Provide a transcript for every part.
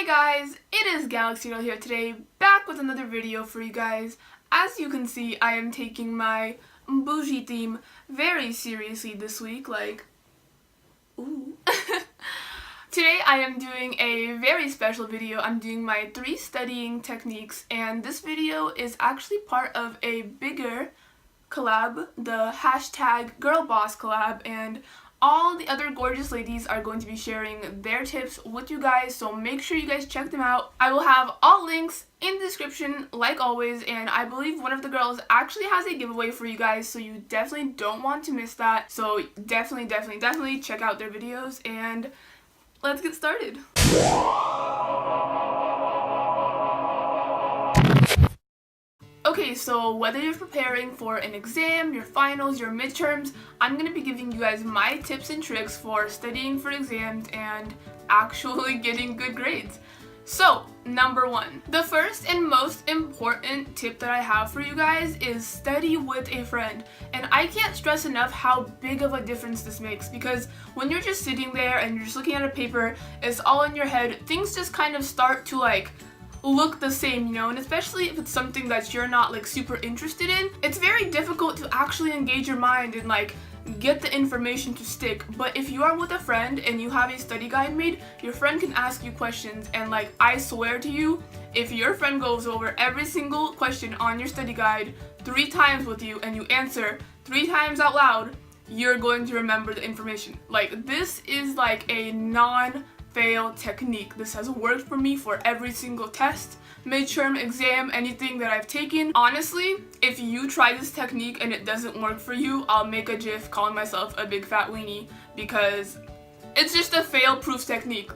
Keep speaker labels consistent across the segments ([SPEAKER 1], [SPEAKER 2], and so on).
[SPEAKER 1] Hi guys, it is Galaxy Girl here today, back with another video for you guys. As you can see, I am taking my bougie theme very seriously this week, ooh. Today I am doing a very special video. I'm doing my 3 studying techniques, and this video is actually part of a bigger collab, the hashtag Girl Boss collab, and all the other gorgeous ladies are going to be sharing their tips with you guys, so make sure you guys check them out. I will have all links in the description like always, and I believe one of the girls actually has a giveaway for you guys, so you definitely don't want to miss that. So definitely check out their videos, and let's get started. Okay, so whether you're preparing for an exam, your finals, your midterms, I'm going to be giving you guys my tips and tricks for studying for exams and actually getting good grades. So, number 1. The first and most important tip that I have for you guys is study with a friend. And I can't stress enough how big of a difference this makes, because when you're just sitting there and you're just looking at a paper, it's all in your head, things just kind of start to look the same, you know, and especially if it's something that you're not super interested in, it's very difficult to actually engage your mind and get the information to stick. But if you are with a friend and you have a study guide made, your friend can ask you questions, and I swear to you, if your friend goes over every single question on your study guide 3 times with you and you answer 3 times out loud, you're going to remember the information. This is a non-fail technique. This has worked for me for every single test, midterm, exam, anything that I've taken. Honestly, if you try this technique and it doesn't work for you, I'll make a gif calling myself a big fat weenie, because it's just a fail-proof technique.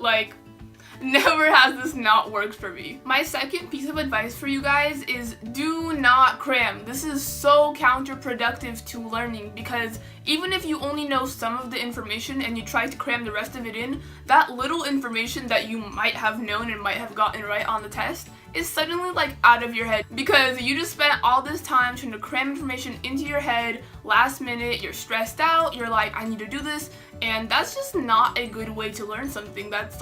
[SPEAKER 1] Never has this not worked for me. My second piece of advice for you guys is do not cram. This is so counterproductive to learning, because even if you only know some of the information and you try to cram the rest of it in, that little information that you might have known and might have gotten right on the test is suddenly out of your head, because you just spent all this time trying to cram information into your head. Last minute, you're stressed out, you're like, I need to do this, and that's just not a good way to learn something. That's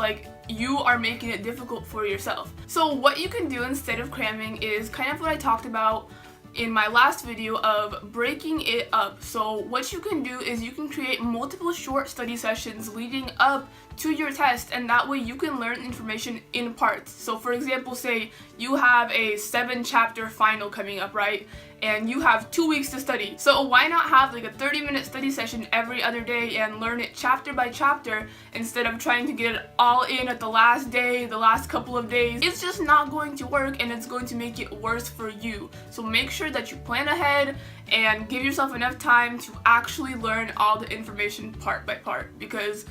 [SPEAKER 1] you are making it difficult for yourself. So what you can do instead of cramming is kind of what I talked about in my last video of breaking it up. So what you can do is you can create multiple short study sessions leading up to your test, and that way you can learn information in parts. So for example, say you have a 7-chapter final coming up, right? And you have 2 weeks to study. So why not have a 30-minute study session every other day and learn it chapter by chapter instead of trying to get it all in at the last day, the last couple of days? It's just not going to work, and it's going to make it worse for you. So make sure that you plan ahead and give yourself enough time to actually learn all the information part by part, because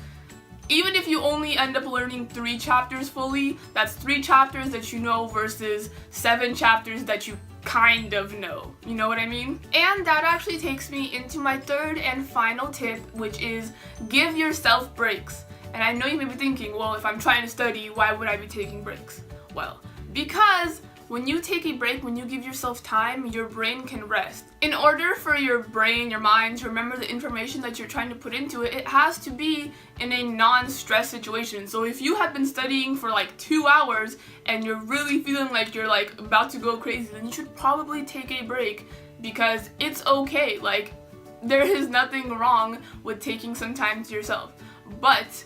[SPEAKER 1] even if you only end up learning 3 chapters fully, that's 3 chapters that you know versus 7 chapters that you kind of know. You know what I mean? And that actually takes me into my third and final tip, which is give yourself breaks. And I know you may be thinking, well, if I'm trying to study, why would I be taking breaks? Well, because when you take a break, when you give yourself time, your brain can rest. In order for your brain, your mind, to remember the information that you're trying to put into it, it has to be in a non-stress situation. So if you have been studying for 2 hours and you're really feeling like you're about to go crazy, then you should probably take a break, because it's okay. There is nothing wrong with taking some time to yourself. But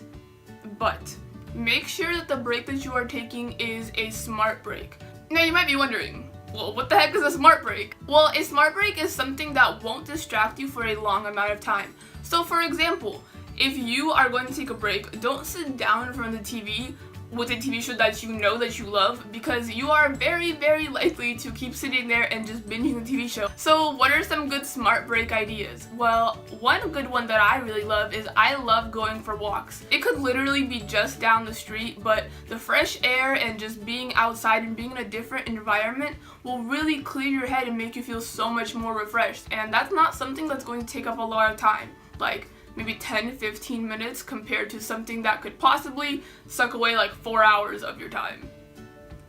[SPEAKER 1] make sure that the break that you are taking is a smart break. Now you might be wondering, well, what the heck is a smart break? Well, a smart break is something that won't distract you for a long amount of time. So for example, if you are going to take a break, don't sit down in front of the TV with a TV show that you know that you love, because you are very, very likely to keep sitting there and just binging the TV show. So what are some good smart break ideas? Well, one good one that I really love is I love going for walks. It could literally be just down the street, but the fresh air and just being outside and being in a different environment will really clear your head and make you feel so much more refreshed. And that's not something that's going to take up a lot of time. Maybe 10-15 minutes compared to something that could possibly suck away 4 hours of your time.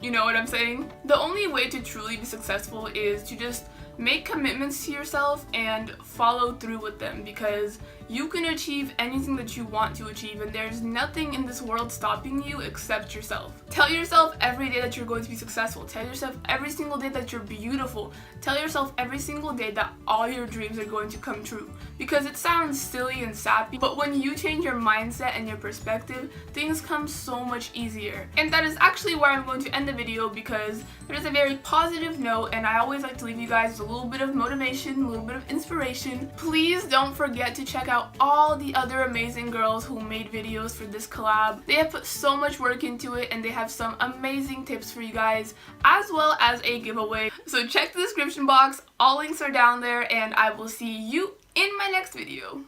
[SPEAKER 1] You know what I'm saying? The only way to truly be successful is to just make commitments to yourself and follow through with them, because you can achieve anything that you want to achieve, and there's nothing in this world stopping you except yourself. Tell yourself every day that you're going to be successful. Tell yourself every single day that you're beautiful. Tell yourself every single day that all your dreams are going to come true. Because it sounds silly and sappy, but when you change your mindset and your perspective, things come so much easier. And that is actually where I'm going to end the video, because there's a very positive note, and I always like to leave you guys with a little bit of motivation, a little bit of inspiration. Please don't forget to check out all the other amazing girls who made videos for this collab. They have put so much work into it, and they have some amazing tips for you guys, as well as a giveaway. So check the description box, all links are down there, and I will see you in my next video.